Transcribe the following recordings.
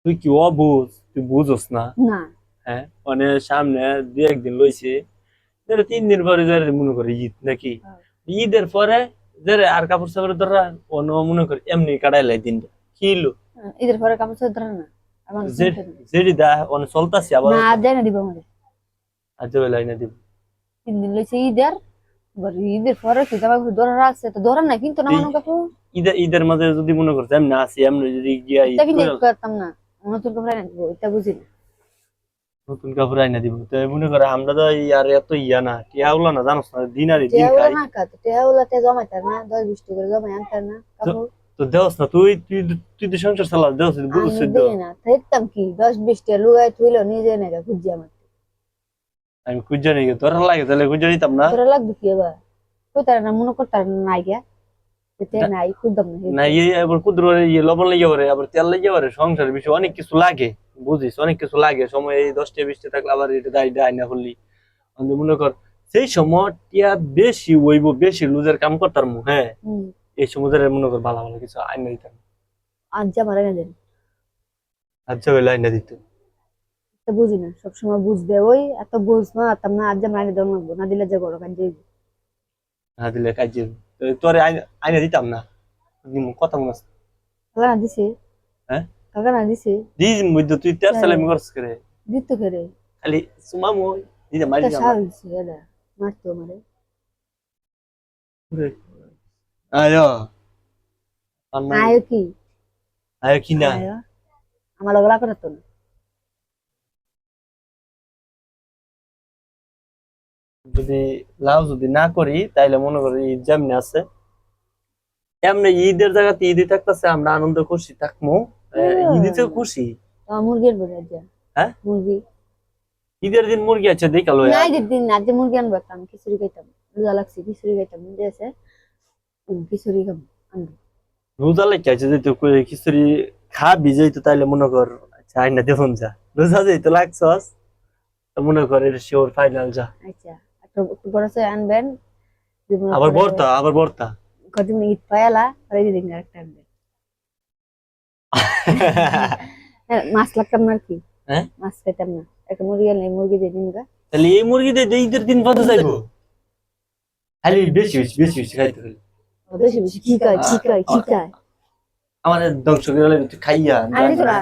তুই কি অবুঝ, তুই বুঝোস না। না হ্যাঁ, মানে সামনে দুই একদিন লইছে, ধরো 3 দিন পরে যারে মনে করে ঈদ নাকি, ঈদের পরে যারে আর কাপড় চাপড় ধরা অন্য মনে করে এমনি কাটাইলাই দিনটা কিলো ঈদের পরে কাপড় চোপড় ধরে না আমার যে যেটি দা অনেক চলতাছে আবার না আজ যাই না দিব আমাদের আজ বেলাই না দিব। 3 দিন লইছে ঈদের ঈদের পরে কি জামা কাপড় ধরে রাখছে তো ধরে না কিন্তু না তুই মানুষ কাপড় ঈদের ঈদের মাঝে যদি মনে করছে এমনি আসি এমনি যদি গিয়া ঈদ এটা কিন্তু করে করতাম না নতুন কাপড় এনে দিব এটা বুঝি না নতুন কাপড় আইনা দিব, তো মনে করে আমরা তো আর এত ইয়া না টিয়া উলা না, জানোস না দিন আর দিন টেয়াগুলা খাই। না কাট টেয়াগুলা তে জমাইতে না 10-20 করে জমাই আনতে না তো কাপড় তো দেওস না, তুই তুই তুই তো সংসার চালাস, দেওস আমি বুঝছিস তো। দিই না থাকতাম কি 10-20 টা লুগাই থইলো নিজে নেগা খুঁজি আমার আমি খুঁজে নিয়ে তোর লাগে তাহলে খুঁজে নিতাম না। তোরা লাগবে কি এবার কইতার না মনে করতার নাই গা যেতে নাই খুঁজতাম না না হেতে ইয়ে আবার কুদ্র লবণ লেগে পারে, আবার তেল লেগে পারে, সংসারের বিষয় অনেক কিছু লাগে, বুঝিস অনেক কিছু লাগে, সময় এই 10টা 20টা থাকলে আবার এটা দায়িত্ব আইনা করলি আমি মনে কর সেই সময় টিয়া বেশি হইব, বেশি লুজের কাম করতাম হ্যাঁ, এই সময় ধরে মনে কর ভালো ভালো কিছু আইনা দিতাম। আজ যা মারা না দেন আচ্ছা হইলে আইনা দিত। তো বুঝি না সবসময় বুঝবে ওই এত বুঝ না তার না আজ যা মারা দেওয়া লাগবো না দিলে যে বড় কাজ যাইব না দিলে কাজ তোরে আইনা আইনা দিতাম না, কথা মনে আছে? কাকা না দিছে হ্যাঁ কাকা না দিছে দিস মধ্যে তুই তের সালে আমি করছ করে দিত করে খালি সুমামু দিতে মারি তা না আমার। সাহস এটা মারতো আমারে আয়ো আমার আয় কি আয়ো কি না আয় আমার লগলা করতো না যদি লাভ যদি না করি তাইলে মনে করি ঈদ যেমনি আছে এমনি ঈদের জায়গাতে ঈদই থাকতেছে, আমরা আনন্দ খুশি থাকবো। ঈদই তো খুশি। মুরগির বলে যা হ্যাঁ মুরগি ঈদের দিন মুরগি আছে দেখালো নাই দিন না যে মুরগি আনবো একটা আমি খিচুড়ি খাইতাম রোজা লাগছে খিচুড়ি খাইতাম মনে আছে খিচুড়ি খাবো আনবো রোজা লেগে আছে যে তুই খিচুড়ি খাবি যেহেতু তাইলে মনে কর আচ্ছা আইনা দেখুন যা রোজা যেহেতু লাগছস মনে কর এটা শিওর ফাইনাল যা। আচ্ছা একটু একটু বড় করে আনবেন জীবনে আবার পরে বর্তা আবার বর্তা কদিন ঈদ পায়ালা আর এই দিন আরেকটা আনবেন হ্যাঁ, মাছ লাগতাম না আর কি হ্যাঁ মাছ খাইতাম না একটা মুরগি আনলে মুরগি দিয়ে দিন গা তাহলে এই মুরগি দিয়ে ঈদের দিন কত যাইবো, খালি বেশি বেশি বেশি বেশি খাইতে হইলে বেশি বেশি কি খায় কি খায় কি খায় আমাদের ধ্বংস করে হলে তুই খাইয়া আনি তো না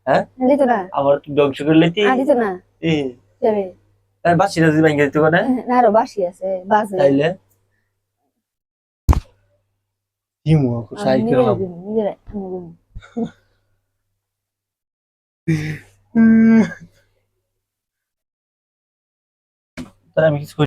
হ্যাঁ আনি তো না আবার তুই ধ্বংস করে লেতি আনি তো না যাবে বাসি না যদি ভেঙে দিতে পারে না আরো বাসি আছে বাজে তাইলে কি মুখ আমি সাই নিজেরাই করলাম। দিন নিজেরাই আমি দিন তাহলে আমি কিছু